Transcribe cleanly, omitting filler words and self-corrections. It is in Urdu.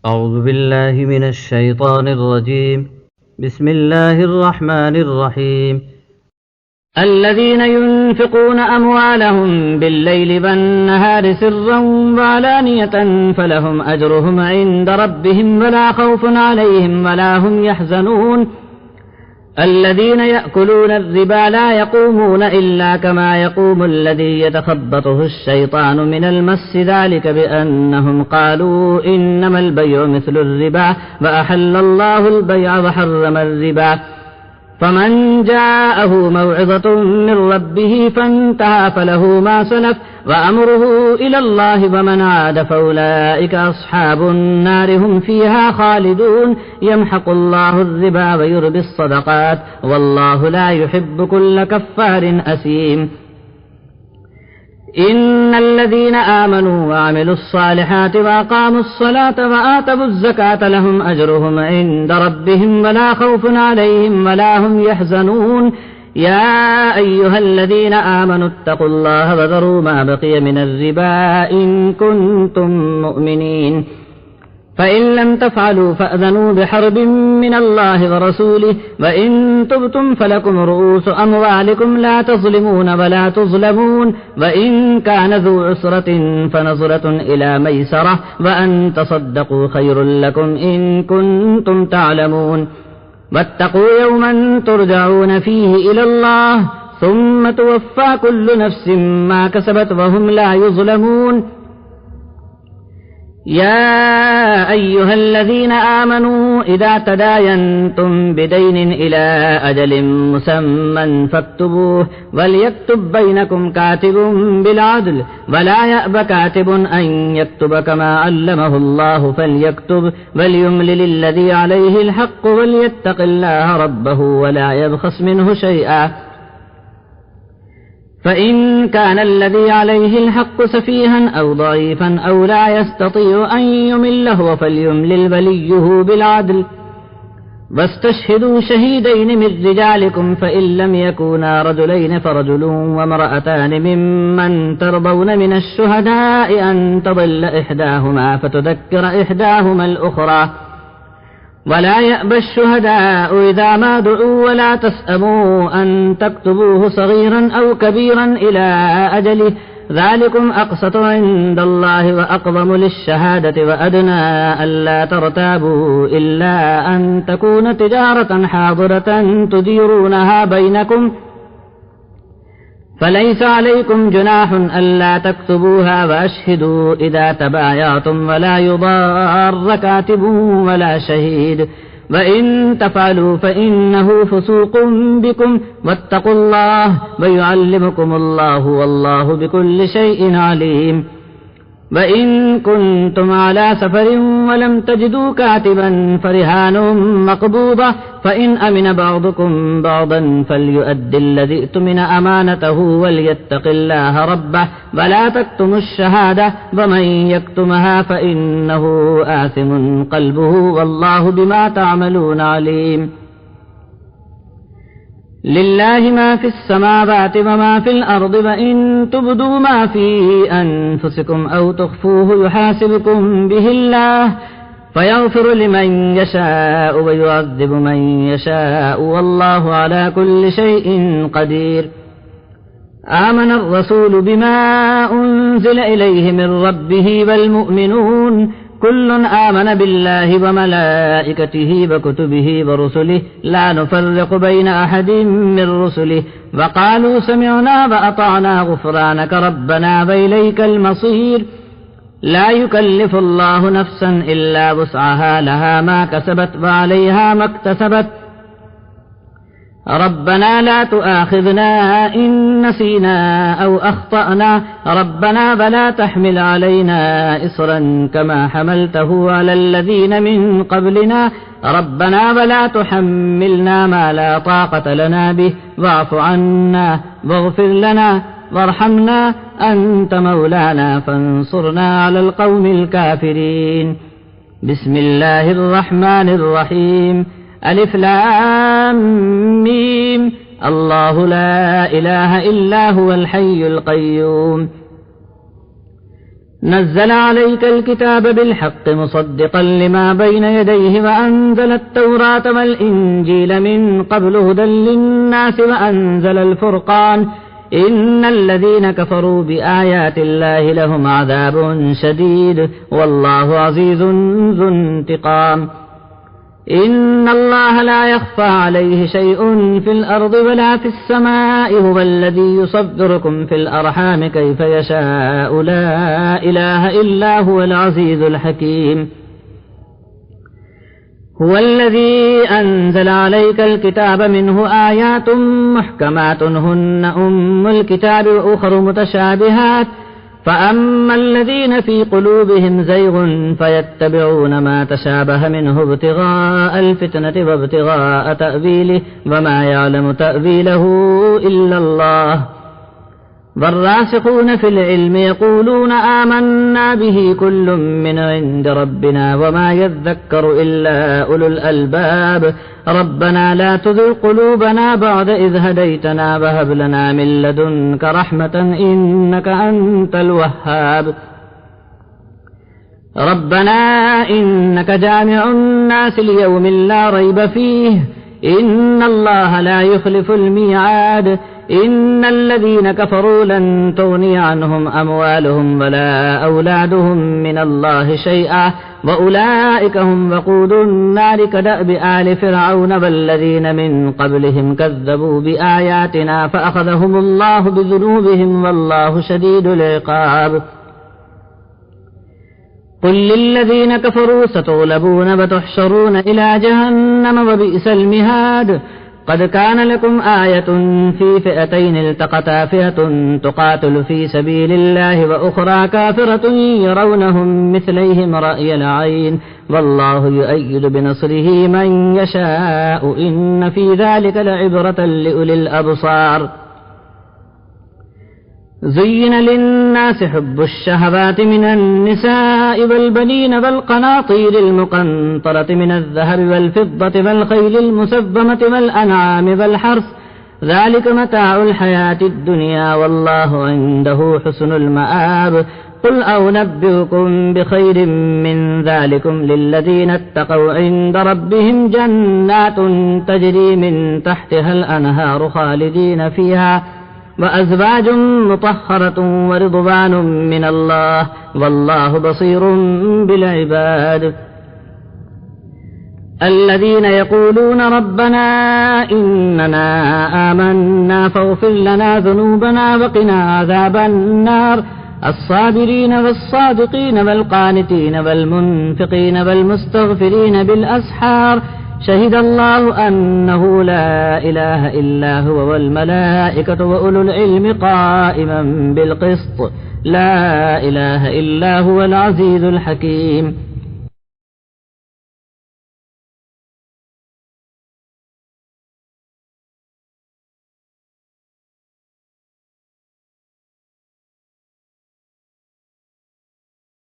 أعوذ بالله من الشيطان الرجيم. بسم الله الرحمن الرحيم. الذين ينفقون أموالهم بالليل والنهار سرا وعلانية فلهم أجرهم عند ربهم ولا خوف عليهم ولا هم يحزنون. الذين يأكلون الربا لا يقومون إلا كما يقوم الذي يتخبطه الشيطان من المس ذلك بأنهم قالوا إنما البيع مثل الربا وأحل الله البيع وحرم الربا. فمن جاءه موعظة من ربه فانتهى فله ما سلف وأمره إلى الله ومن عاد فأولئك أصحاب النار هم فيها خالدون. يمحق الله الربا ويربي الصدقات والله لا يحب كل كفار أثيم. إن الذين آمنوا وعملوا الصالحات وأقاموا الصلاة وآتوا الزكاة لهم أجرهم عند ربهم ولا خوف عليهم ولا هم يحزنون. يا أيها الذين آمنوا اتقوا الله وذروا ما بقي من الربا إن كنتم مؤمنين. فإن لم تفعلوا فأذنوا بحرب من الله ورسوله وإن تبتم فلكم رؤوس أموالكم لا تظلمون ولا تظلمون. وإن كان ذو عسرة فنظرة إلى ميسرة وأن تصدقوا خير لكم إن كنتم تعلمون. واتقوا يوما ترجعون فيه إلى الله ثم توفى كل نفس ما كسبت وهم لا يظلمون. يا أيها الذين آمنوا إذا تداينتم بدين إلى أجل مسمى فاكتبوه وليكتب بينكم كاتب بالعدل ولا يأب كاتب أن يكتب كما علمه الله فليكتب وليملل الذي عليه الحق وليتق الله ربه ولا يبخس منه شيئا. فإن كان الذي عليه الحق سفيها أو ضعيفا أو لا يستطيع أن يمله فليملل وليه بالعدل واستشهدوا شهيدين من رجالكم فإن لم يكونا رجلين فرجل وامرأتان ممن ترضون من الشهداء أن تضل إحداهما فتذكر إحداهما الأخرى. ولا يأبى الشهداء إذا ما دعوا ولا تسأموا أن تكتبوه صغيرا أو كبيرا إلى أجله ذلكم أقسط عند الله وأقوم للشهادة وأدنى ألا ترتابوا إلا أن تكون تجارة حاضرة تديرونها بينكم فليس عليكم جناح ألا تكتبوها وأشهدوا إذا تبايعتم ولا يضار كاتب ولا شهيد وإن تفعلوا فإنه فسوق بكم واتقوا الله ويعلمكم الله والله بكل شيء عليم. وإن كنتم على سفر ولم تجدوا كاتبا فرهان مقبوضة فإن أمن بعضكم بعضا فليؤد الذي اؤتمن أمانته وليتق الله ربه ولا تكتموا الشهادة ومن يكتمها فإنه آثم قلبه والله بما تعملون عليم. لله ما في السماوات وما في الأرض وإن تبدوا ما في أنفسكم أو تخفوه يحاسبكم به الله فيغفر لمن يشاء ويعذب من يشاء والله على كل شيء قدير. آمن الرسول بما أنزل إليه من ربه والمؤمنون كل آمن بالله وملائكته وكتبه ورسله لا نفرق بين أحد من رسله وقالوا سمعنا وأطعنا غفرانك ربنا وإليك المصير. لا يكلف الله نفسا إلا وسعها لها ما كسبت وعليها ما اكتسبت ربنا لا تؤاخذنا إن نسينا أو أخطأنا ربنا ولا تحمل علينا إصرا كما حملته على الذين من قبلنا ربنا ولا تحملنا ما لا طاقة لنا به واعف عنا واغفر لنا وارحمنا أنت مولانا فانصرنا على القوم الكافرين. بسم الله الرحمن الرحيم. ألف لام ميم. الله لا إله إلا هو الحي القيوم نزل عليك الكتاب بالحق مصدقا لما بين يديه وأنزل التوراة والإنجيل من قبل هدى للناس وأنزل الفرقان إن الذين كفروا بآيات الله لهم عذاب شديد والله عزيز ذو انتقام إن الله لا يخفى عليه شيء في الأرض ولا في السماء هو الذي يصبركم في الأرحام كيف يشاء لا إله إلا هو العزيز الحكيم هو الذي أنزل عليك الكتاب منه آيات محكمات هن أم الكتاب وأخر متشابهات فأما الذين في قلوبهم زيغ فيتبعون ما تشابه منه ابتغاء الفتنة وابتغاء تأويله وما يعلم تأويله إلا الله والراسخون في العلم يقولون آمنا به كل من عند ربنا وما يذكر إلا أولو الألباب ربنا لا تزغ قلوبنا بعد إذ هديتنا وهب لنا من لدنك رحمة إنك أنت الوهاب ربنا إنك جامع الناس ليوم لا ريب فيه إن الله لا يخلف الميعاد إن الذين كفروا لن تغني عنهم أموالهم ولا أولادهم من الله شيئا وأولئك هم وقود النار كدأب آل فرعون والذين من قبلهم كذبوا بآياتنا فأخذهم الله بذنوبهم والله شديد العقاب قل للذين كفروا ستغلبون وتحشرون إلى جهنم وبئس المهاد قد كان لكم آية في فئتين التقتا فئة تقاتل في سبيل الله وأخرى كافرة يرونهم مثليهم رأي العين والله يؤيد بنصره من يشاء إن في ذلك لعبرة لأولي الأبصار زين للناس حب الشهوات من النساء والبنين والقناطير المقنطرة من الذهب والفضة والخيل المسومة والأنعام والحرث ذلك متاع الحياة الدنيا والله عنده حسن المآب قل أنبئكم بخير من ذلكم للذين اتقوا عند ربهم جنات تجري من تحتها الأنهار خالدين فيها وأزواج مطهرة ورضوان من الله والله بصير بالعباد الذين يقولون ربنا إننا آمنا فاغفر لنا ذنوبنا وقنا عذاب النار الصابرين والصادقين والقانتين والمنفقين والمستغفرين بالأسحار شهد الله أنه لا إله إلا هو والملائكة وأولو العلم قائما بالقسط لا إله إلا هو العزيز الحكيم